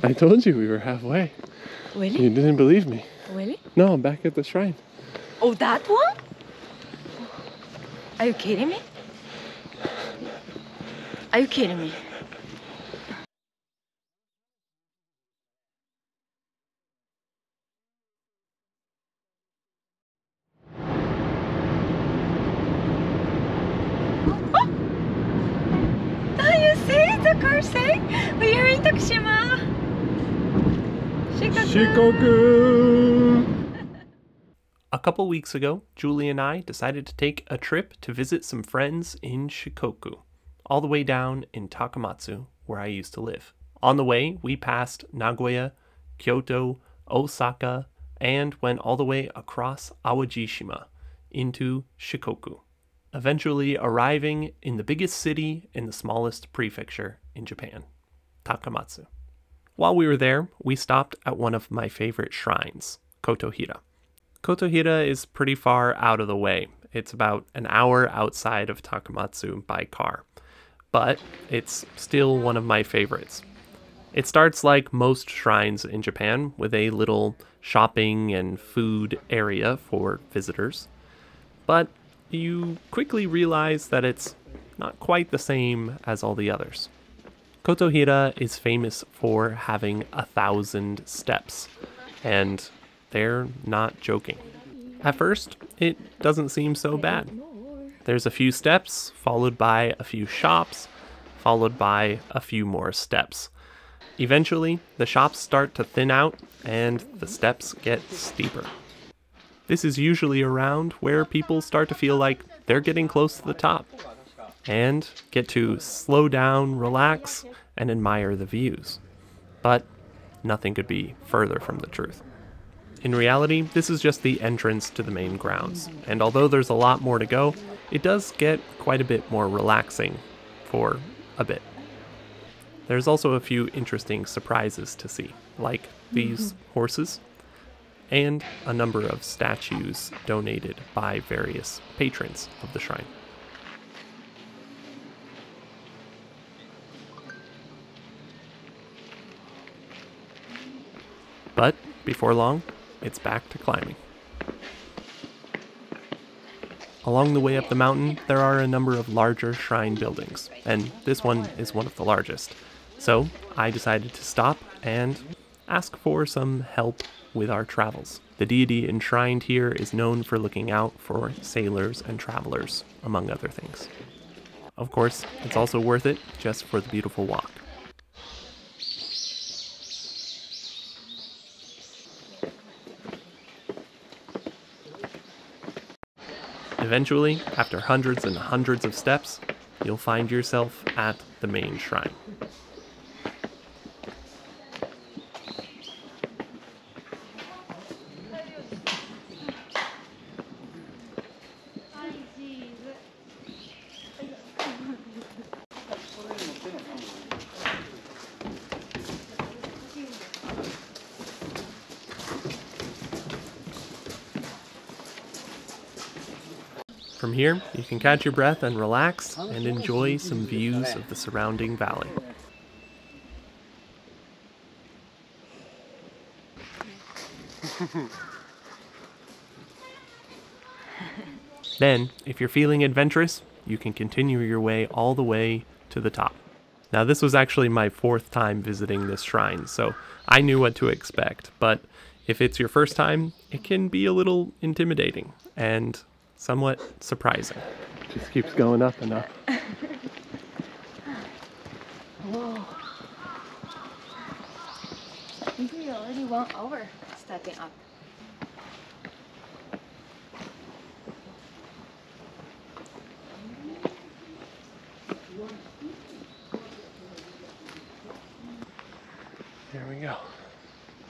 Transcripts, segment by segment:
I told you we were halfway. Really? You didn't believe me. Really? No, I'm back at the shrine. Oh, that one? Are you kidding me? Are you kidding me? You see the car saying we are in Tokushima. Shikoku! A couple weeks ago, Julie and I decided to take a trip to visit some friends in Shikoku, all the way down in Takamatsu, where I used to live. On the way, we passed Nagoya, Kyoto, Osaka, and went all the way across Awajishima into Shikoku, eventually arriving in the biggest city in the smallest prefecture in Japan, Takamatsu. While we were there, we stopped at one of my favorite shrines, Kotohira. Kotohira is pretty far out of the way. It's about an hour outside of Takamatsu by car, but it's still one of my favorites. It starts like most shrines in Japan with a little shopping and food area for visitors, but you quickly realize that it's not quite the same as all the others. Kotohira is famous for having 1,000 steps, and they're not joking. At first, it doesn't seem so bad. There's a few steps, followed by a few shops, followed by a few more steps. Eventually, the shops start to thin out, and the steps get steeper. This is usually around where people start to feel like they're getting close to the top, and get to slow down, relax, and admire the views. But nothing could be further from the truth. In reality, this is just the entrance to the main grounds, and although there's a lot more to go, it does get quite a bit more relaxing for a bit. There's also a few interesting surprises to see, like these horses, and a number of statues donated by various patrons of the shrine. But before long, it's back to climbing. Along the way up the mountain, there are a number of larger shrine buildings, and this one is one of the largest. So I decided to stop and ask for some help with our travels. The deity enshrined here is known for looking out for sailors and travelers, among other things. Of course, it's also worth it just for the beautiful walk. Eventually, after hundreds and hundreds of steps, you'll find yourself at the main shrine. From here, you can catch your breath and relax and enjoy some views of the surrounding valley. Then, if you're feeling adventurous, you can continue your way all the way to the top. Now, this was actually my 4th time visiting this shrine, so I knew what to expect, but if it's your first time, it can be a little intimidating and somewhat surprising. Just keeps going up and up. Whoa. I think we already 1 hour stepping up. Here we go.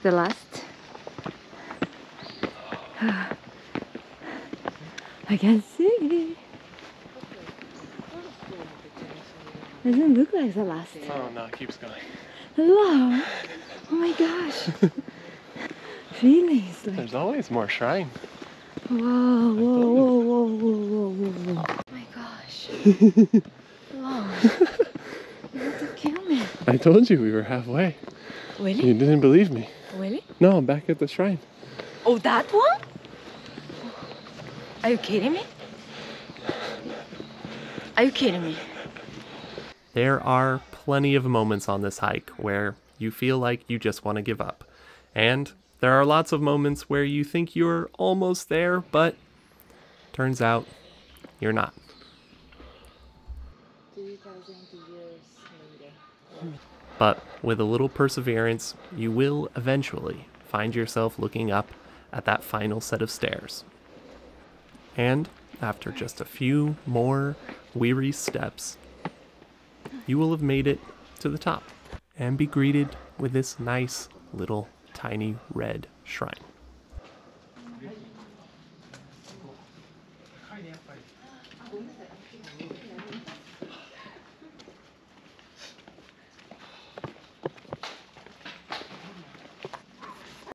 The last. I can see. Doesn't look like the last. Oh no, it keeps going. Wow! Oh my gosh! Feelings like. There's always more shrine. Wow! Whoa! Whoa! Whoa! Whoa! Whoa! Whoa! Oh my gosh! Wow! You want to kill me? I told you we were halfway. Really? You didn't believe me. Really? No, I'm back at the shrine. Oh, that one? Are you kidding me? Are you kidding me? There are plenty of moments on this hike where you feel like you just want to give up. And there are lots of moments where you think you're almost there, but turns out you're not. 2,000 years later. But with a little perseverance, you will eventually find yourself looking up at that final set of stairs. And after just a few more weary steps, you will have made it to the top and be greeted with this nice little tiny red shrine.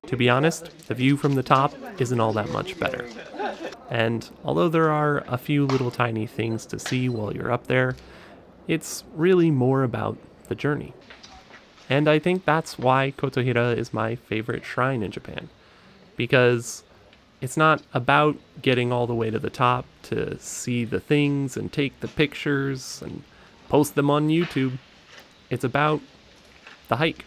To be honest, the view from the top isn't all that much better. And although there are a few little tiny things to see while you're up there, it's really more about the journey. And I think that's why Kotohira is my favorite shrine in Japan. Because it's not about getting all the way to the top to see the things and take the pictures and post them on YouTube. It's about the hike.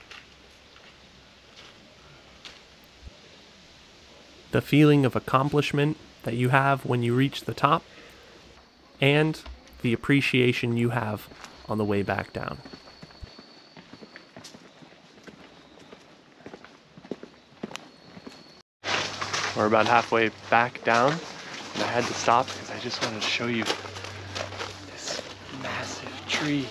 The feeling of accomplishment that you have when you reach the top, and the appreciation you have on the way back down. We're about halfway back down, and I had to stop because I just wanted to show you this massive tree.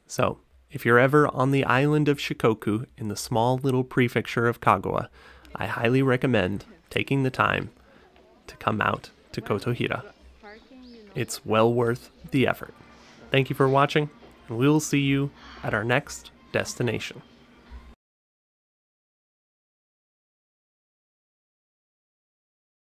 So, if you're ever on the island of Shikoku in the small little prefecture of Kagawa, I highly recommend taking the time to come out to Kotohira. It's well worth the effort. Thank you for watching, and we'll see you at our next destination.